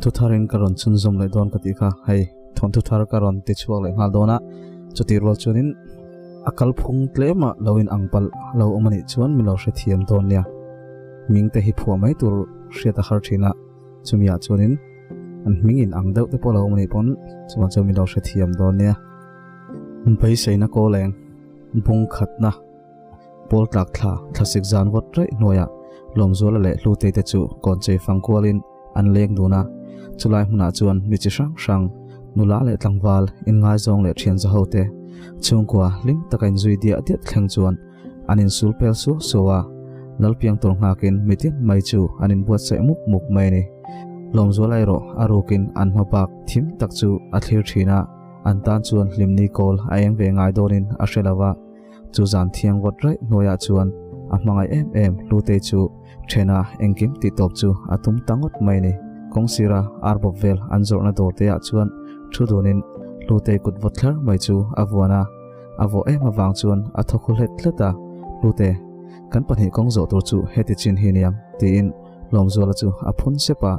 thu tharin karon chun zom le don katika hai thon thu thar karon ti chuak le ngal dona chuti rol chunin akal phung tlema loin angpal lo umani chuan milo hre thiam don nia ming te hi phua mai tur hriata har thina chumia chunin an mingin ang deuh te polo umani pon chuan chu milo hre thiam don nia pai seina ko leng bung khatna pol tlak thla thlasik zan vot rei noya lomzola le hlute te chu konchei fangkualin an leng duna chulai huna chuan mi chi sang sang nula le tlangwal in ngai zong le thian zahote chungkwa ling takain zui dia tiat thleng chuan anin sul pel su sowa lalpiang tol ngakin mitin mai chu anin buat sai muk muk mai ni lomzolai ro arukin an mapak thim tak chu a thlir thina an tan chuan limni kol ayeng ve ngai donin a hrelawa chu zan thiang vot rai noya chuan a hmangai em lute chu thena engkim ti top chu atum tangot mai ni kongsira arbobvel anzorna dorte a chuan thudunin lute kut votlar mai chu avwana avo em awang chuan a thokhul het tleta lute kan pani kongzo tur chu heti chin hiniam tin lomzola chu a phun sepa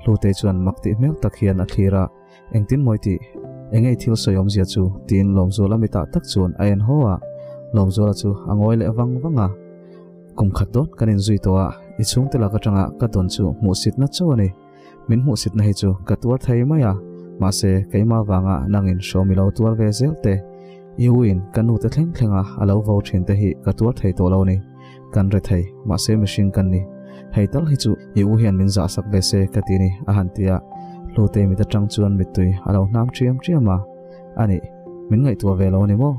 lute chuan makti mel takhian a thira engtin moiti engei thil soyom zia chu tin lomzola mita tak chuan aen hoa lomzola chu angoi le awang wanga kum khat don kanin zui towa ichung tela ka tanga ka don chu mu sit na chawani min mu sit na hi chu ka tur thai maya ma se keima wanga nangin shomilo tur ve zelte iwin kanu te thleng thlenga alo vo thin te hi ka tur thai to lo ni kan re thai ma se machine kan ni heital hi chu iu hian min za sak be se ka ti ni a han tia lute mi ta tang chuan mitui alo nam triam triama ani min ngai tu ve lo ni mo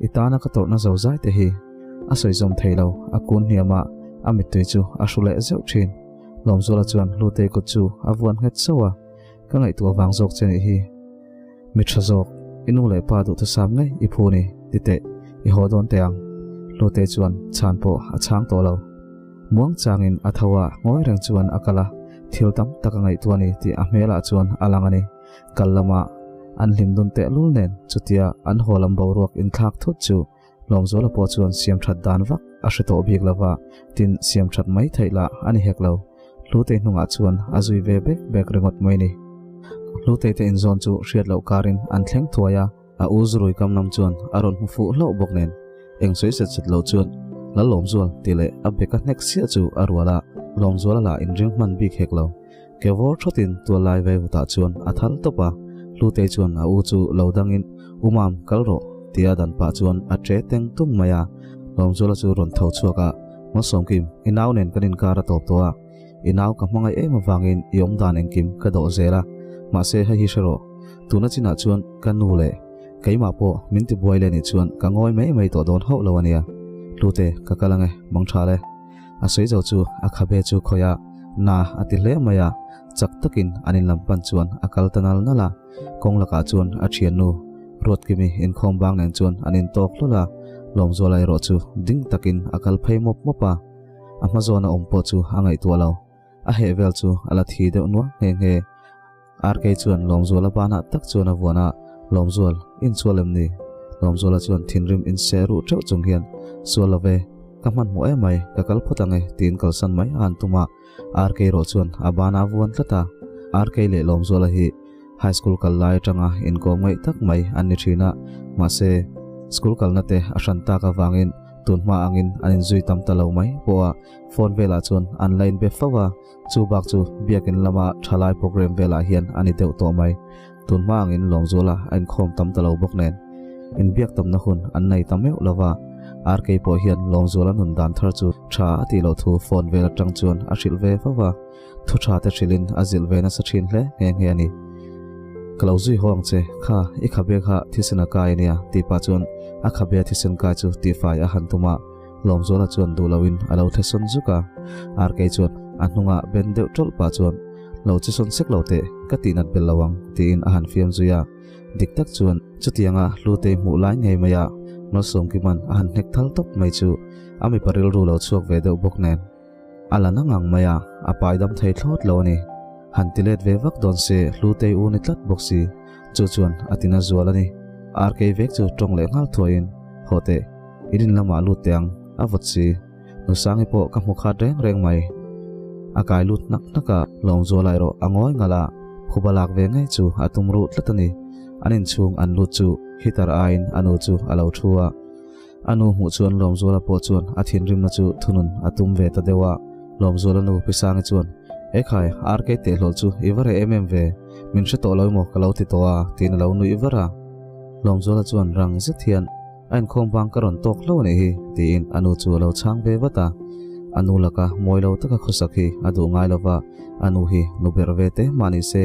itana ka tor na zo zai te hi a soi zom thailo a kun hiama a mitui chu a shule zeu thin lomzola chuan lute ko chu a vuan het sowa ka ngai tu awang zok chen hi mi thazok inu le pa du tu sam ngai i phuni tite i hodon teang lute chuan chanpo a chang to lo muang changin a thawa ngoi reng chuan akala thil tam taka ngai tuani ti a mela chuan alangani kallama an limdun te lul nen chutia an holam boruak in thak thut chu lomzola po chuan siam that dan vak a hreto bik lawa tin siam that mai thaila ani heklo lute hnunga chuan azui ve bek rengot mai ni lute te in zon chu hriat lo karin an thleng thuaya a uzrui kam nam chuan aron hu lo bok nen engsoi se chet lo chuan la lomzol tile a beka next sia chu arwala lomzola la in ring man bik heklo kevor thotin tu lai ve uta chuan athal topa lute chuan a u chu lodangin umam kalro tia dan pa chuan a tre teng tung maya lomzola chu ron thau chuaka mosom kim inaw nen kanin kara top towa inaw ka mangai em awangin yom dan engkim ka do zela ma se ha hi sharo tuna china chuan kanu le keima po minti boile ni chuan ka ngoi mai to don ho lowania lute ka kalange mangtha le a sei zo chu a khabe chu khoya na atile maya chak takin anin lampan chuan akal tanal nala konglaka chuan a thian nu rot kimi in khom bang nen chuan anin tok lola lomzolai ro chu ding takin akal phei mop mopa amazona ompo chu angai tu lo a he vel chu ala thi de no nge RK chuan lomzola bana tak chuan awona lomzol in chualem ni lomzola chuan thinrim in seru cheu chung hian sualave kaman mo mai kakal photange tin kalsan mai an tuma RK ro chuan abana vuan tlata RK le lomzola hi high school kal lai tanga in ko ngai tak mai an ni thina ma se school kal na te ashanta ka wangin tunma angin anin zui tam talo mai poa phone vela chuan online be fawa chu bak chu biakin lama thalai program vela hian ani deu to mai tunma angin lomzola an khom tam talo bok nen in biak tam na hun an nei tameu lawa RK po hian lomzola nun dan thar chu tha ati lo thu phone vela tang chuan a hril ve fawa thu tha te hrilin azil ve na sa thin hle nge ani kalauzi hong che kha I khabe kha thisena kai nia ti pa chuan a khabe thisen ka chu ti fai a hantuma lomzola chuan dulawin alo theson zuka RK chuan anunga bendeu tol pa chuan lo chi son sek lote ka tinat belawang tin a han fiam zuya diktak chuan chutianga lute mu lai ngei maya nosong kiman a han nek thal tok mai chu ami paril ru lo chuak ve deuh bok nen alana ngang maya apai dam thei thlot lo ni hantilet ve vak don se lute u ni tlat boxi chu chuan atina zualani RK vek chu tong le ngal thuain hote idin lama luteang avotsi no sangi po ka mukha reng mai akai lut nak naka lomzolai ro angoi ngala phubalak ve ngai chu atum ru tlatani anin chung an lu chu hitar ain anu chu alo thua anu mu chuan lom zola po chuan athin rim na chu thunun atum ve ta dewa lom zola nu pisang chuan ekhai arke te hlol chu ivare ve min hre to loimo kalo ti towa tin lo nu ivara lom zola chuan rang zithian ain khom bang karon tok lo ne hi tin anu chu lo chang ve wata anu laka moilo taka khosakhi adu ngai lova anu hi nuber ve te mani se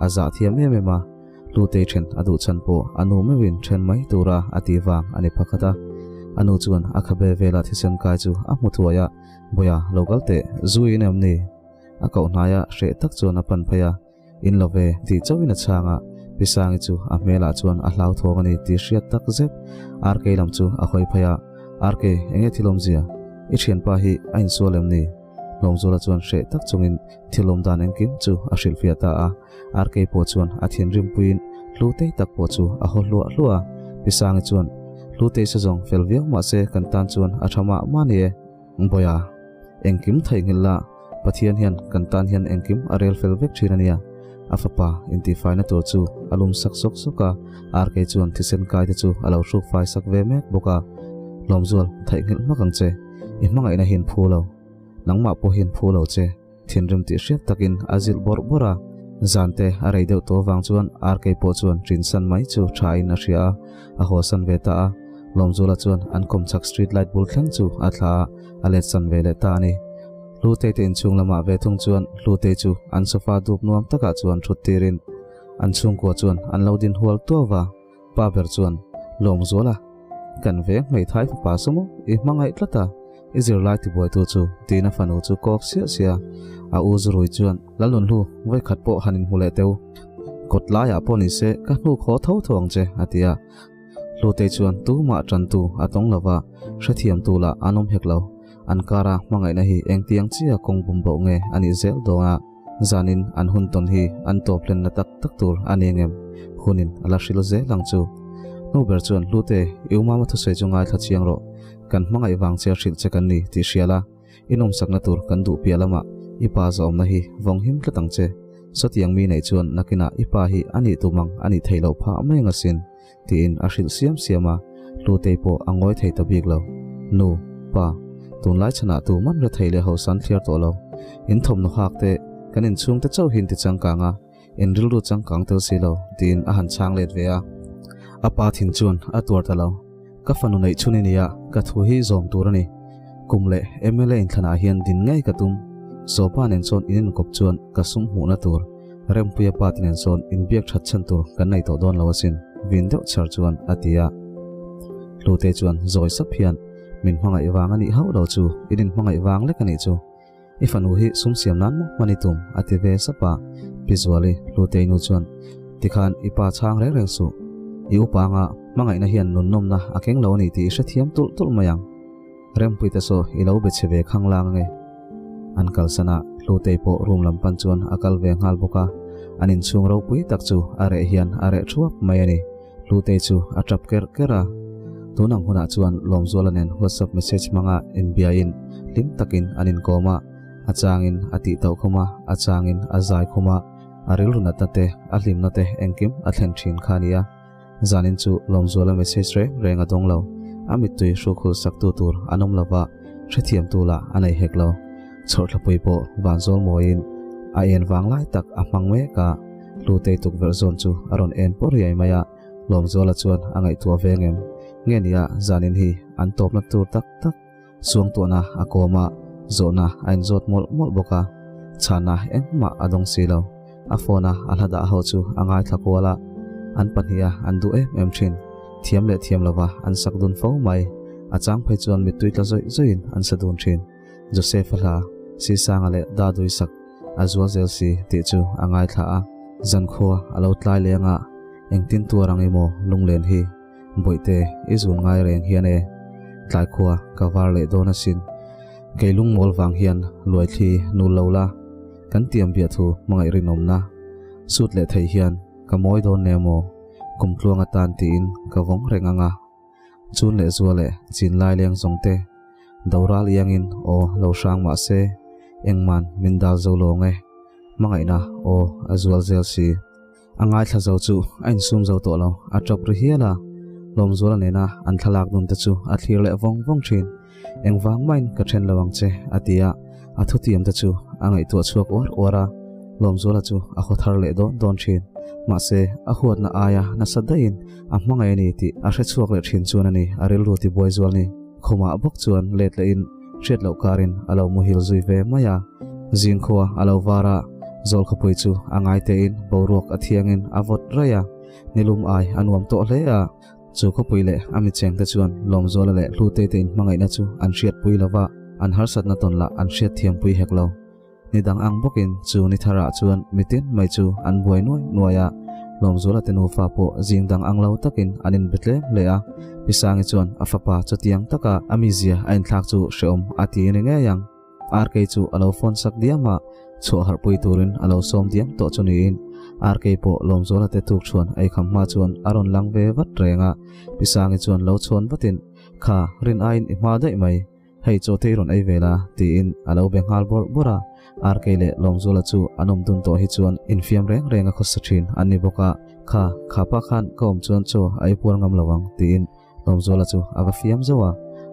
aza thiam me ma lute chen adu chanpo anu mewin chen mai tura atiwang ani phakata anu chuan akhabe vela thisen kai chu amuthuaya boya local te zui nem ni akau naya hre tak chuan apan phaya in love ti chawina changa pisang chu amela chuan a hlau thongani ti hriat tak zet rk lam chu a khoi phaya rk enge thilom zia I thian pa hi ain solem ni lom zola chuan hre tak chungin thilom dan engkim chu a hril fiata a rk po chuan a thian rim puin lute tak po chu a holua hlua pisang chuan lute se jong felviang ma se kan tan chuan a thama mani e boya engkim thai ngilla pathian hian kan tan hian engkim arel felvek thirania afapa inti faina tur chu alum sak sok soka rk chuan thisen kai te chu alo hru fai sak ve mek boka lom zol thai ngil makang che I mangai na hin phulo nangma po hin phulo che thinrim ti hriat takin azil bor bora zante arei deuh to wang chuan rk po chuan trinsan mai chu thain a hria a hosan veta a lomzola chuan an komchak street light bul thleng chu a thla a let san vele ta ni lute ten chung lama ve thung chuan lute chu an sofa dup nuam taka chuan thut tirin an chung ko chuan an lodin hual towa pa ber chuan lomzola kan ve mai thai pa sumo I mangai tlata Izir lai ti boy tu chu tina fanu chu kok sia a uzrui chuan lalun lu vai khat po hanin hule teu kot la ya po ni se ka nu kho tho thong che atia lu te chuan tu ma tran tu atong lawa hrathiam tu la anom heklo ankara mangai na hi engtiang chia kong bum bo nge ani zel donga zanin an hun ton hi an top len na tak tak tur anengem hunin ala shilo ze lang chu nu ber chuan lu te iuma ma thu se chungai tha chiang ro kan mangai wang chia hril chekan ni ti hriala inom sakna tur kan du pialama ipa zom na hi wong him tlatang che sotiang mi nei chuan nakina ipa hi ani tumang ani theilo pha mai nga sin tin a hril siam siama lutei po angoi thei ta bik lo nu pa tun lai chana tu man ra theile ho san thliar to lo in thom no hak te kanin chung te chau hin ti changkanga in ril ru changkang tel si lo tin a han chang let ve a apa thin chuan a tur ta lo ka fanu nei chuni nia ka thu hi zom turani kumle mla in thana hian din ngai ka tum sopa nen son in kop chuan ka sum hu na tur rempuya patinen son in biak that chan tur kan nei to don lawasin vin deuh char chuan atia lute chuan zoi sak phian min hmangai wang ani hau lo chu in hmangai wang le kani chu ifanu hi sum siam nan mo mani tum ative sapa visually lute nu chuan tikhan ipa chang reng reng su iu panga mangai na hian nun nom na akeng lo ni ti hrathiam tul tul mayang rempui ta so ilo be cheve khanglang nge ankal sana lutei po room lam pan chuan akal ve ngal boka anin chung ro pui tak chu are hian are thuak mai ani lutei chu atrap ker kera tunang huna chuan lom zolanen whatsapp message manga nbia in lim takin anin koma achangin ati tau khoma achangin azai khoma aril runa tate ahlim nate engkim athlen thin khania zanin chu lomzola message renga donglo amit tui shokhu saktu tur anom lawa hrethiam tula anai heklo chhortla puipo wanzol moin a en wanglai tak amang me ka lutei tuk version chu aron en poriai maya lomzola chuan angai tua vengem ngenia zanin hi an top na tur tak tak suang to na akoma zona ain zot mol mol boka chana engma adong silo afona alhada ho chu angai thakwala an pania an du em thin thiam le thiam lawa an sakdun fo mai achang phai chuan mi tuitla zoi zoin an sadun thin joseph la si sangale da dui sak azwa zelsi ti chu angai tha a zan kho alo tlai lenga engtin tuarang emo lunglen hi boite izun ngai reng hiane tlai kho kawar le dona sin keilung mol wang hian loi thi nu lola kan tiam bia thu mangai rinom na sut le thei hian kamoi don nemo kumtluanga tan tin kawong renganga chun le zuale chin lai leng zongte doral yangin o lo sang ma se engman mindal zo lo nge mangai na o azual zel si angai thla zo chu ain sum zo to lo atop ri hiala lom zola nena an thalak nun ta chu a thlir le vong vong thin engwang main ka then lawang che atia athutiam ta chu angai to chuak ora lom zola chu a kho thar le don thin ma se a huat na aya na sadain a mangai ni ti a hre chuak le thin chuan ani aril ru ti boy zol ni khoma bok chuan let le in shet lo karin alo muhil zui ve maya zin khoa alo wara zol khapui chu angai te in borok athiangin avot raya nilum ai anuam to hle a chu khapui le ami cheng ta chuan lom zola le hlute te in mangai na chu an hriat pui lawa an harsat na ton la an hriat thiam pui heklo nidang ang bokin chu ni thara chuan mitin mai chu an buai noi noya lom zola tenu fa po jingdang anglo takin anin betle le a pisangi chuan afapa chatiang taka amizia ain thak chu sheom ati ni nge yang RK chu alo phone sak diama chu harpui turin alo som diam to chuni in RK po lom zola te tuk chuan ai khamma chuan aron lang ve wat renga pisangi chuan lo chon watin kha rin ain ima dai mai hei cho te ron ai vela ti in alo bengal bor bora RK le lom zola chu anom dun to hi chuan infiam renga khosathin ani boka kha khapa khan kom chuan cho ai pur ngam lawang ti in lom zola chu ava fiam zawa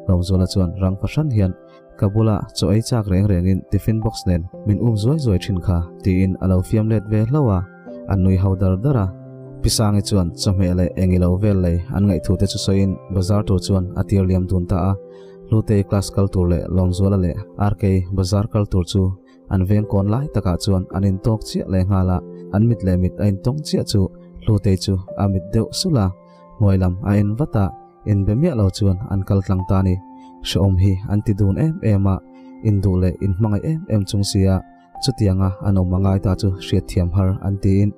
lom zola chuan rang fashan hian kabula cho ai chak reng in tiffin box nen min zoi thin kha ti in alo fiam let ve hlawa an nui haudar dara pisangi chuan chome le engilo vel le an ngai thu te chu soin bazar to chuan atir liam dun ta a lute class culture le lom zola le RK bazar culture chu an veng kon lai taka chuan anin tok chia le ngala an mit le mit ain tong chia chu lute chu amit deuh sula moilam ain wata in bemia lo chuan an kal tlang ta ni shom hi anti dun ema indu le in mangai em chung sia chutianga ano mangai ta chu hriat thiam har anti in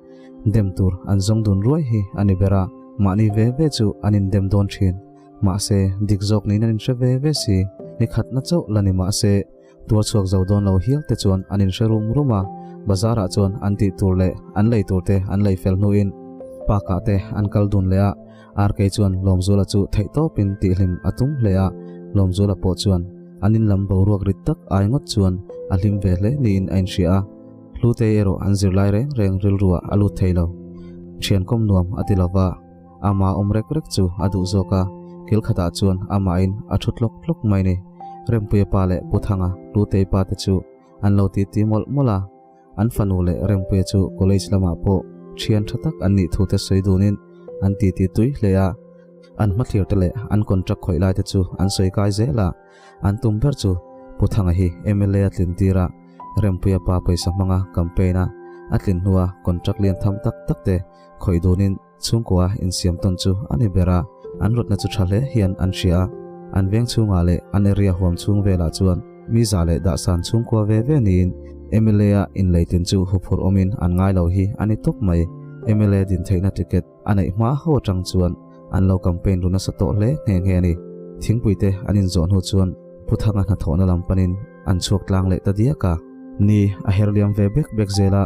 dem tur an zong dun ruai hi ani bera mani ve chu anin dem don thin ma se dik jok ni nan hre ve si ni khat na chau lani ma se tur chuak zo don lo hial te chuan anin hrerum ruma bazara chuan anti tur le an lei tur te an lei fel nu in paka te an kal dun le a RK chuan lom zola chu thei to pin ti hlim atum le a lom zola po chuan anin lam boruak rit tak ai ngot chuan alim ve le ni in ain ria hlute ero anzir lai reng ril ruwa alu theilo thian kom nuam atilawa ama omrek chu adu zoka kil khata chuan ama in athutlok tlok mai ni rempuya pa le puthanga hlute pa te chu an lo ti mol mola an fanu le rempuya chu college lama po thian thatak anni thu te soidunin an ti tui hlea an mathir tele an contract khoi lai te chu an soi kai zela an tumber chu puthanga hi MLA atlin tira rempuya pa paisa manga campaigna atlin nuwa contract lian tham tak te khoi donin chungkwa in siam ton chu ani bera an rot na chu thale hian an ria an veng chunga le an area hom chung vela chuan mi zale da san chungkwa ve nin MLA in leitin chu hupur omin an ngai lo hi ani tok mai MLA din theina ticket anei ma ho tang chuan an lo campaign runa sato le nge ni thingpuite anin zon hu chuan puthanga na thona lampanin an chuak tlang le ta diaka ni a herliam ve bek zela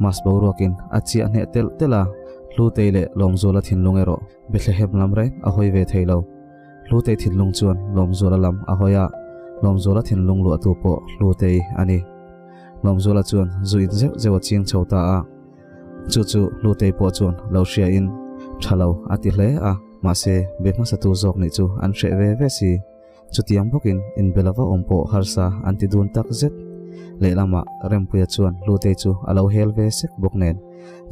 mas bawrokin achi ane tela hlute le lom zola thinlung ero Bethlehem lam re a hoi ve theilo hlute thinlung chuan lom zola lam a hoya lom zola thinlung lu atu po hlute ani lom zola chuan zuin zewa ching chota a chu hlute po chuan lo ria in thalo ati hle a ma se bema satu zok ni chu an hre ve si chutiang bokin in belawa ompo harsa anti dun tak zet leilama rempuya chuan lute chu alo hel ve sek bok nen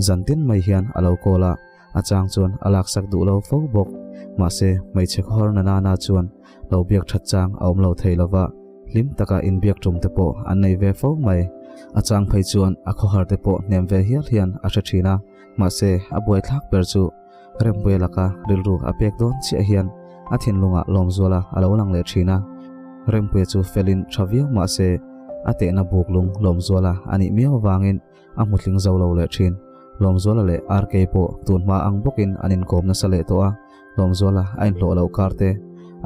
zantin mai hian alo kola achang chuan alak sak du lo fo bok ma se mai chek hor na chuan lo biak that chang aum lo theilawa lim taka in biak tum te po an nei ve fo mai achang phai chuan a kho har te po nem ve hian a thina ma se a boi thak per chu rempuya laka rilru apek don chi hian a thinlunga lom zola alo lang le thina rempuya chu felin thavia ma se ate na buklung lom zola ani miaw wangin a mutling zo lo le thin lom zola le RK po tunma ang bokin anin kom na sale to a lom zola ain lo lo karte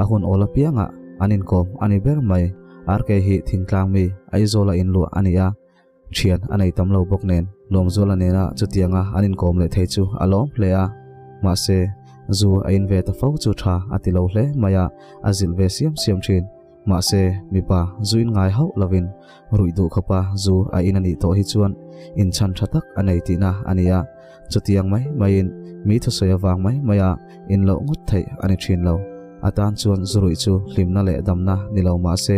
a hun ola pianga anin kom ani ber mai RK hi thingtlang mi ai zola in lu ania thian anei tam lo bok nen lom zola nena chutianga anin kom le thei chu alom hlea ma se zu ain ve ta fo chu tha atilo hle maya azil ve siam thin ma se mi pa zuin ngai hau lovin rui du khopa zu a in ani to hi chuan in chan thatak anei ti na ania chutiang mai main mi thu soya wang mai maya in lo ngut thai ani thin lo atan chuan zurui chu hlimna le damna nilo ma se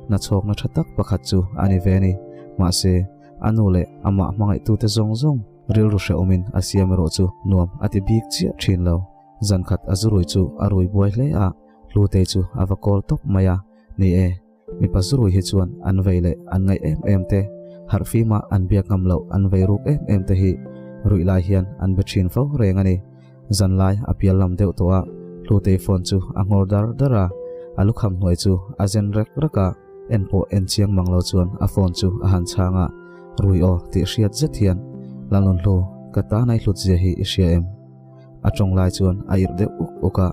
na chok na thatak pakhat chu ani ve ni ma se anu le ama mangai tu te zong zong ril ru she omin asiam ro chu nuam ati bik chi thin lo zan khat azurui chu arui boi hle a lu te chu avakol top maya ni e mi pasurui hi chuan an veile an ngai em te har fi ma an biak ngam lo an vei ruk em te hi rui lai hian an bethin fo reng ani zan lai apial lam deuh to a lu te phone chu angor dar dara alukham hnuai chu azen rek raka enpo en chiang manglo chuan a phone chu a han changa rui o ti hriat zet hian lalon hlu kata nai hlut je hi isiam atong lai chuan a ir de uka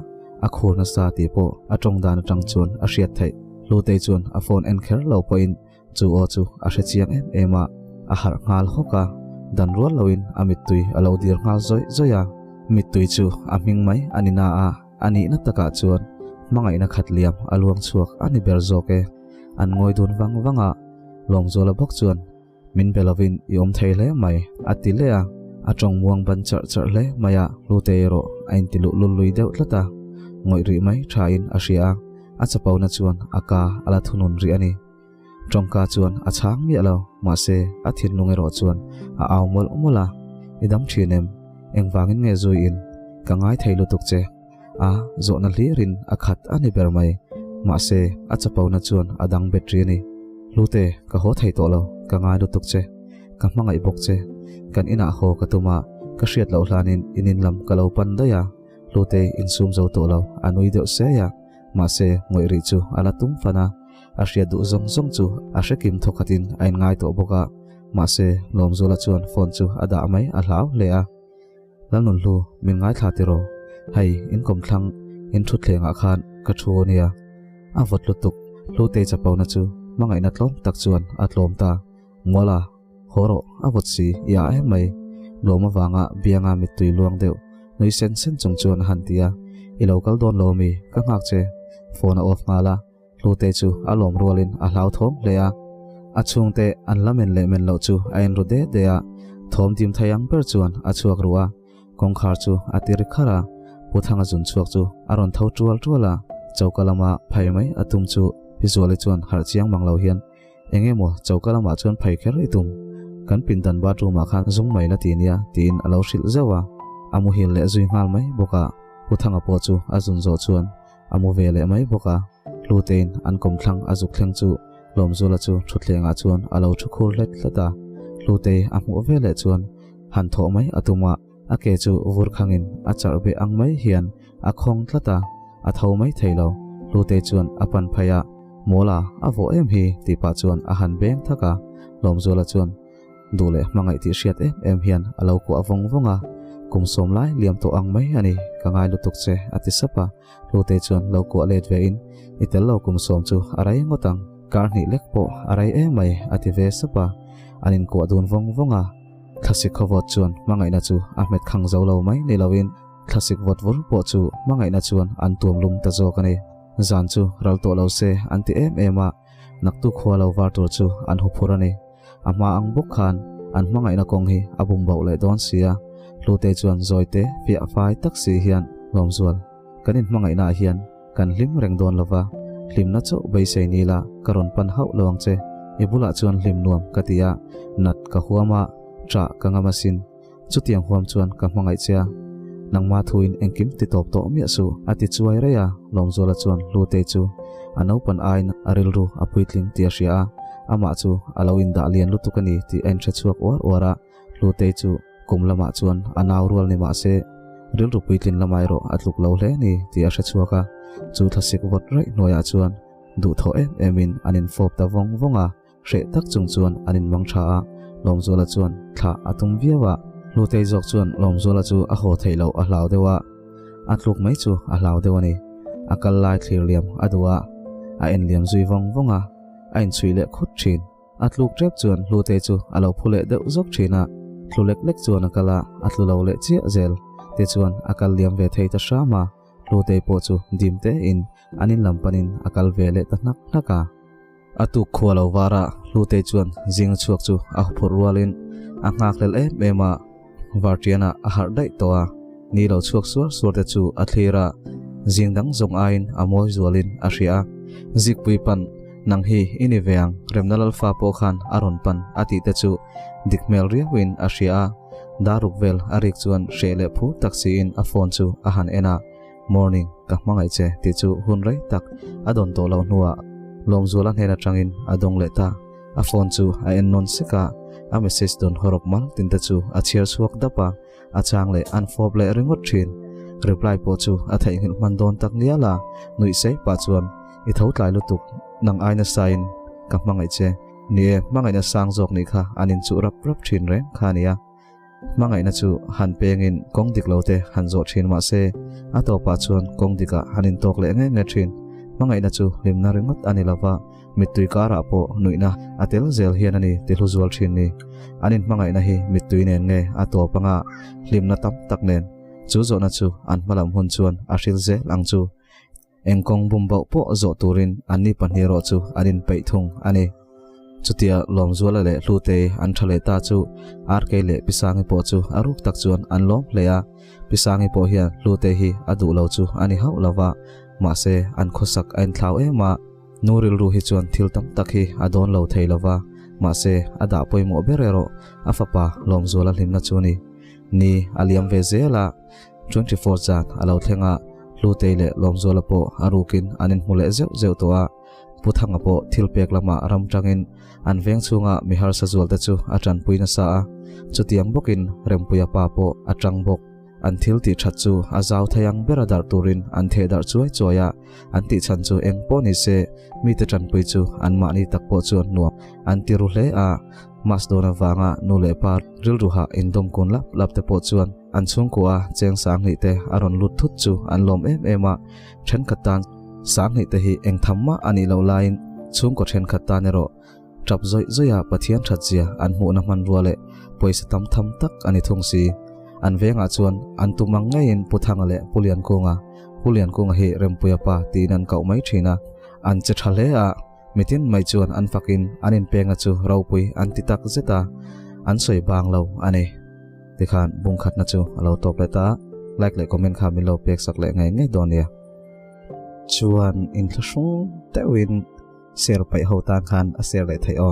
a khurna sa ti po atong dan atang chuan a hriat thai lu te chuan a phone en kher lo point chu o chu a hre chiang ema a har ngal hoka dan rual loin amit tui alo dir ngal zoi zoya mit tui chu a ming mai anina a ani na taka chuan mangai na khatliam aluang chuak ani ber zoke an ngoi dun wanga lom zola bok chuan min belovin yom theile mai atilea atong muang ban char le maya lute ro ain tilu lului deuh tlata ngoi ri mai thain asia achapau na chuan aka ala thunun ri ani tongka chuan achang mi alo ma se athin lunge ro chuan a awmol mola idam thinem engwangin nge zui in kangai theilu tuk che a zo na lirin akhat ani ber mai ma se achapau na chuan adang battery ni lute ka ho thei to lo kangai lu tuk che ka mangai bok che kan ina ho ka tuma ka hriat lo hlanin inin lam ka lo pan da ya lute in sum zo to lo anui deuh se ya ma se ngoi ri chu ala tum fana a hriat du zong zong chu a hrekim thokatin ain ngai to boka ma se lom zola chuan phone chu ada mai a hlau le a lanun lu min ngai thla ti ro hai in kom thlang in thut thlenga khan ka thu nia a vot lutuk lute chapau na chu mangai na tlom tak chuan atlom ta ngola horo avot si ya mai loma wanga bianga mitui luang deu noi sen chung chuan hantia i local don lomi ka ngak che phone off ngala lute chu alom rolin a hlau thom leya achung te an lamen le men lo chu ain ro de a thom tim thayang per chuan a chuak ruwa kong khar chu atir khara puthanga jun chuak chu aron thau tuala chaukalama phai mai atum chu visual chuan har chiang manglo hian engemo chaukalama chuan phai kher itum kan pindan bathroom a khan zung mai la tinia tin alo hril zawa amu hil le zui ngal mai boka puthanga po chu azun zo chuan amu vele mai boka lutein an kom thlang azuk thleng chu lom zola chu thutlenga chuan alo thukhur let lata lute amu vele chuan han tho mai atuma ake chu vur khangin achar be ang mai hian a khong tlata a tho mai thailo lute chuan apan phaya mola avo em hi ti pa chuan a han beng thaka lom zola chuan dule mangai ti hriat em hian alo ko avong vonga kum som lai liam to ang mai ani kangai lutuk che ati sapa lute chuan lo ko let ve in itel lo kum som chu arai ngotang kar ni lekpo arai mai ati ve sapa anin ko dun vonga classic vot chuan mangai na chu ahmed khang zo lo mai ni lawin classic vot vur po chu mangai na chuan an tuam lum ta zo kani zan chu ral to lo se anti ema naktu khwalo war tur chu an hu phurani ama ang buk khan an mangai na kong hi abum bau le don sia lute chuan zoite fia fai taxi hian lom zual kanin mangai na hian kan lim reng don lova lim na chu bei sei ni la karon pan hau lawang che ibula chuan lim nuam katia nat ka huama tra kangamasin chutiang huam chuan ka mangai chia nangma thuin engkim ti top to mi su ati chuai reya lom zola chuan lute chu ano pan ain aril ru apuitling tia ria ama chu alawin da lian lutukani ti entra chuak ora lute chu kumlama chuan anaw rual ni ma se ril ru puitlin lamai ro atluk lo hle ni ti asha chuaka chu thasik vot rai noya chuan du tho emin anin fop ta vonga hre tak chung chuan anin mangtha a lom zola chuan thla atum viawa lute jok chuan lom zola chu a ho theilo a hlau dewa atluk mai chu a hlau dewani akal lai thlir liam adua a en liam zui vonga ain chuile khut thin atluk trep chuan lute chu alo phule deuh jok thina thlulek lek chuan akala atlulo le chia zel te chuan akal liam ve thei ta shama lute po chu dimte in anin lampanin akal vele ta nak naka atu khwalo wara lute chuan jing chuak chu a phurwalin a ngak lel mema vartiana a har dai towa ni lo chuak suar te chu a thlira jingdang zong ain amoi zualin a hria zikpui pan nang hi ini veang remnalal fa po khan aron pan ati te chu dikmel ria win a hria darukvel arik chuan shele phu taxi in a phone chu a han ena morning ka mangai che ti chu hunrai tak adon to lo nuwa lom zula hena tangin adong leta a phone chu a en non seka a message don horok mal tinta chu a chiar suak dapa a changle unfob le ringot thin reply po chu a thai hil man don tak niala nui sei pa chuan I thau tlai lutuk nang aina sain ka mangai che ni mangai na sang jok ni kha anin chu rap thin re khania mangai na chu han pengin kong dik lote han zo thin ma se ato pa chuan kong dika hanin tok le nge thin mangai na chu limna ringot anilawa mitui kara po nuina atel zel hian ani tilu zual thin ni anin mangai na hi mitui nen nge ato panga limna tam tak nen chu zo na chu an malam hun chuan ashil ze lang chu engkong bumbau po zo turin ani panhiro chu anin peithung ani chutia lom zuala le hlute an thale ta chu RK le pisangi po chu aruk tak chuan an lom leya pisangi po hian hlute hi adu lo chu ani hau lawa ma se an khosak an thlau ema nuril ru hi chuan thil tam tak hi adon lo theilawa ma se ada poimo berero afapa lom zuala hlimna chuni ni aliam ve zela 24 jan alo thenga hlute le lom zuala po arukin anin mule zeu towa puthanga po thilpek lama ramtangin anveng chunga mihar sajwal ta chu atran puina sa chutiang bokin rempuya pa po atrang bok anthil ti that chu azau thayang beradar turin anthe dar chuai choya anti chan chu engpo ni se mi te tran pui chu anma ni takpo chu nuam anti ru hle a masdona wanga nule par ril ruha indom kun lap te po chuan an chung ko a cheng sang ni te aron lut thut chu an lom ema then khatan sang ni te hi eng thamma ani lo lain chung ko then khatan ero trap zoi zoya pathian thatjia an hu na man ruale poisa tam tham tak ani thungsi an venga chuan an tumang ngain puthanga le pulian konga hi rempuya pa tinan kau mai thina an che thale a mitin mai chuan an fakin anin penga chu ropui an titak zeta an soi bang lo ani tikhan bungkhat na chu alo top leta like le comment kha mi lo pek sak le ngai donia chuan in thlasung tewin share pai ho tan khan a share le thai o